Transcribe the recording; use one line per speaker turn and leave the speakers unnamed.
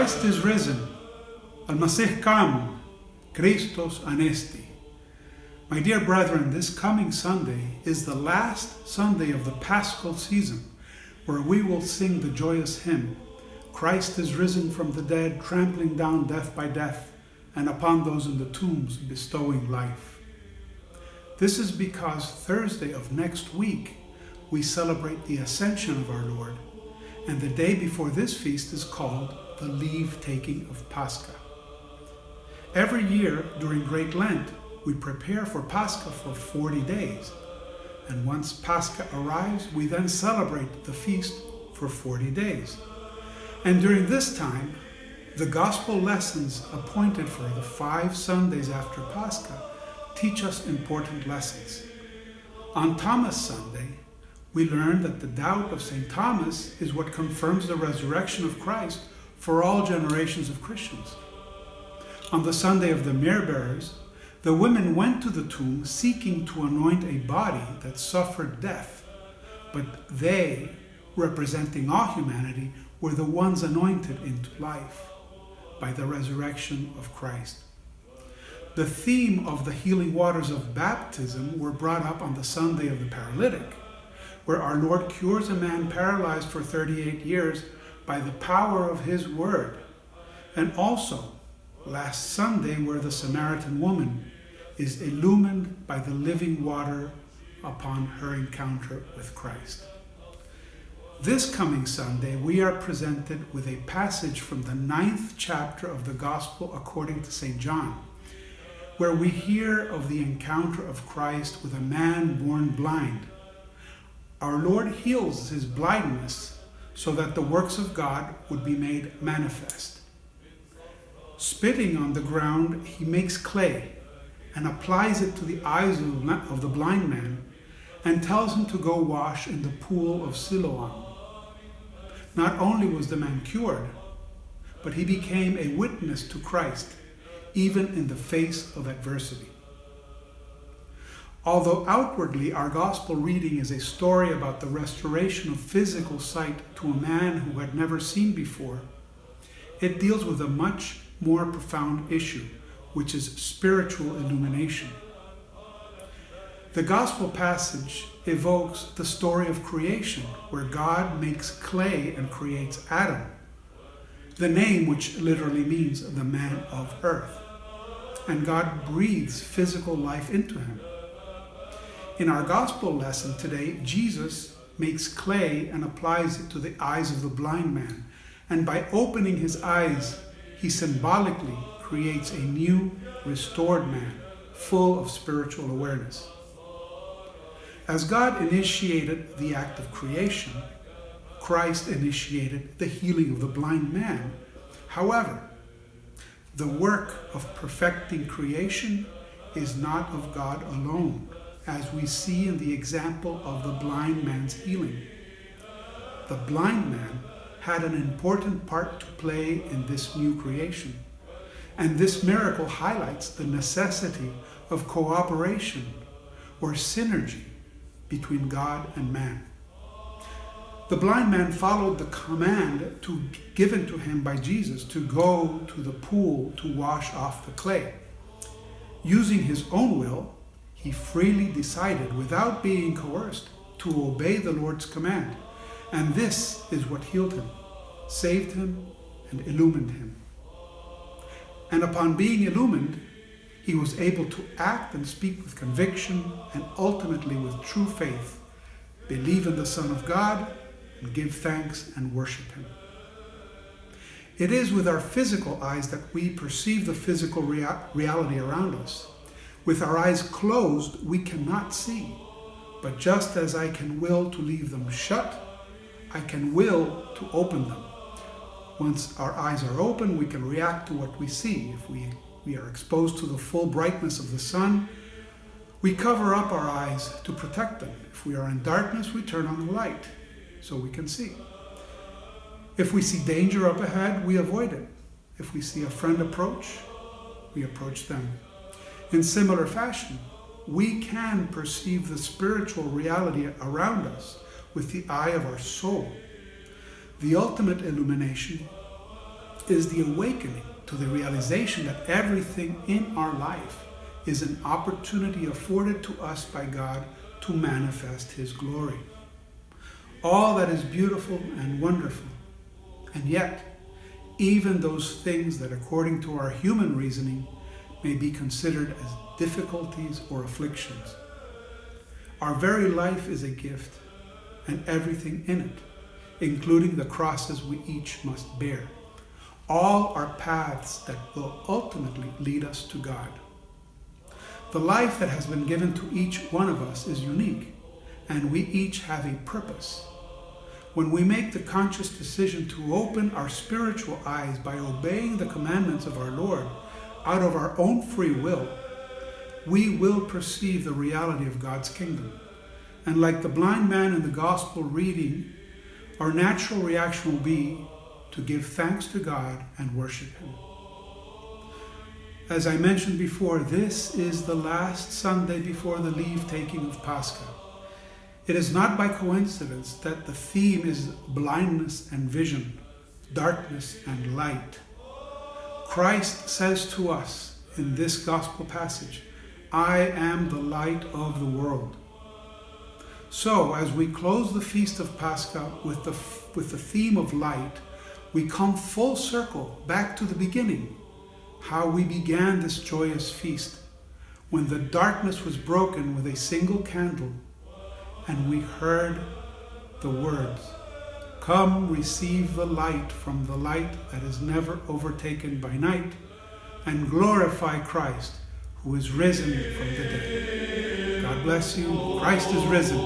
Christ is risen. Al-Masih kam. Christos anesti. My dear brethren, this coming Sunday is the last Sunday of the Paschal season, where we will sing the joyous hymn, Christ is risen from the dead, trampling down death by death, and upon those in the tombs bestowing life. This is because Thursday of next week we celebrate the Ascension of our Lord, and the day before this feast is called the leave-taking of Pascha. Every year during Great Lent, we prepare for Pascha for 40 days, and once Pascha arrives, we then celebrate the feast for 40 days. And during this time, the gospel lessons appointed for the 5 Sundays after Pascha teach us important lessons. On Thomas Sunday, we learn that the doubt of St. Thomas is what confirms the resurrection of Christ for all generations of Christians. On the Sunday of the Myrrh-bearers, the women went to the tomb seeking to anoint a body that suffered death, but they, representing all humanity, were the ones anointed into life by the resurrection of Christ. The theme of the healing waters of baptism were brought up on the Sunday of the paralytic, where our Lord cures a man paralyzed for 38 years by the power of his word, and also last Sunday where the Samaritan woman is illumined by the living water upon her encounter with Christ. This coming Sunday, we are presented with a passage from the 9th chapter of the Gospel according to St. John, where we hear of the encounter of Christ with a man born blind. Our Lord heals his blindness so that the works of God would be made manifest. Spitting on the ground, he makes clay and applies it to the eyes of the blind man and tells him to go wash in the pool of Siloam. Not only was the man cured, but he became a witness to Christ, even in the face of adversity. Although outwardly our gospel reading is a story about the restoration of physical sight to a man who had never seen before, it deals with a much more profound issue, which is spiritual illumination. The gospel passage evokes the story of creation, where God makes clay and creates Adam, the name which literally means the man of earth, and God breathes physical life into him. In our gospel lesson today, Jesus makes clay and applies it to the eyes of the blind man, and by opening his eyes, he symbolically creates a new, restored man, full of spiritual awareness. As God initiated the act of creation, Christ initiated the healing of the blind man. However, the work of perfecting creation is not of God alone, as we see in the example of the blind man's healing. The blind man had an important part to play in this new creation, and this miracle highlights the necessity of cooperation or synergy between God and man. The blind man followed the command given to him by Jesus to go to the pool to wash off the clay. Using his own will, he freely decided, without being coerced, to obey the Lord's command. And this is what healed him, saved him, and illumined him. And upon being illumined, he was able to act and speak with conviction and ultimately with true faith, believe in the Son of God, and give thanks and worship him. It is with our physical eyes that we perceive the physical reality around us. With our eyes closed, we cannot see. But just as I can will to leave them shut, I can will to open them. Once our eyes are open, we can react to what we see. If we are exposed to the full brightness of the sun, we cover up our eyes to protect them. If we are in darkness, we turn on the light so we can see. If we see danger up ahead, we avoid it. If we see a friend approach, we approach them. In similar fashion, we can perceive the spiritual reality around us with the eye of our soul. The ultimate illumination is the awakening to the realization that everything in our life is an opportunity afforded to us by God to manifest His glory. All that is beautiful and wonderful, and yet, even those things that according to our human reasoning may be considered as difficulties or afflictions. Our very life is a gift, and everything in it, including the crosses we each must bear. All are paths that will ultimately lead us to God. The life that has been given to each one of us is unique, and we each have a purpose. When we make the conscious decision to open our spiritual eyes by obeying the commandments of our Lord out of our own free will, we will perceive the reality of God's kingdom. And like the blind man in the gospel reading, our natural reaction will be to give thanks to God and worship Him. As I mentioned before, this is the last Sunday before the leave-taking of Pascha. It is not by coincidence that the theme is blindness and vision, darkness and light. Christ says to us in this gospel passage, "I am the light of the world." So, as we close the feast of Pascha with the theme of light, we come full circle back to the beginning, how we began this joyous feast, when the darkness was broken with a single candle, and we heard the words, "Come, receive the light from the light that is never overtaken by night, and glorify Christ, who is risen from the dead." God bless you. Christ is risen.